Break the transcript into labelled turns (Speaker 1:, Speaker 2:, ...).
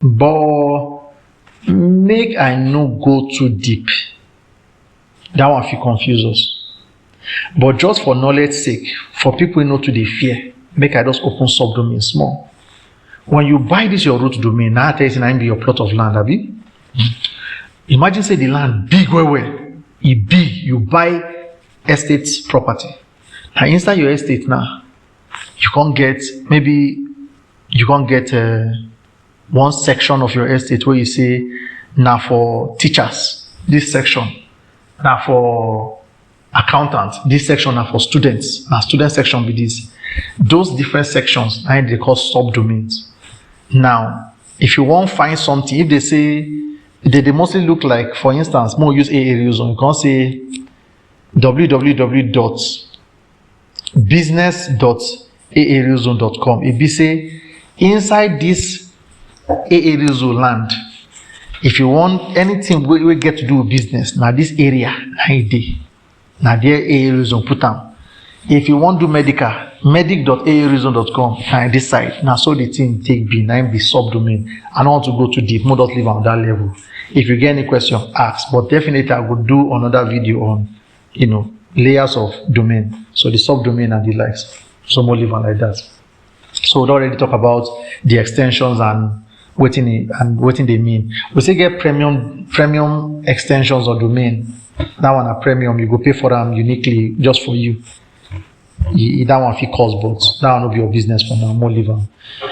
Speaker 1: But make I no go too deep. That one fit confuse us. But just for knowledge sake, for people know to dey fear, make I just open subdomain small. When you buy this your root domain, now I tell you, be your plot of land, abi? Imagine say the land big well. It big, you buy estate property. Now inside your estate now, you can't get one section of your estate where you say now for teachers, this section now for accountants, this section now for students. Now student section be this. Those different sections now they call subdomains. Now, if you want to find something, if they say they mostly look like, for instance, more use aarealzone, you can say www.business.aarealzone.com. If you say inside this aarealzone land, if you want anything we get to do with business, now this area, now there aarealzone put them. If you want to do medical, medic.aarealzone.com, and this side, now so the thing take be, now be subdomain. I don't want to go too deep, more don't live on that level. If you get any question, ask. But definitely I would do another video on, layers of domain. So the subdomain and the likes. So more live on like that. So we already talk about the extensions and what they mean. We still get premium extensions or domain. That one a premium, you go pay for them uniquely just for you. That one fee cost, but that one will be your business for now. More live on.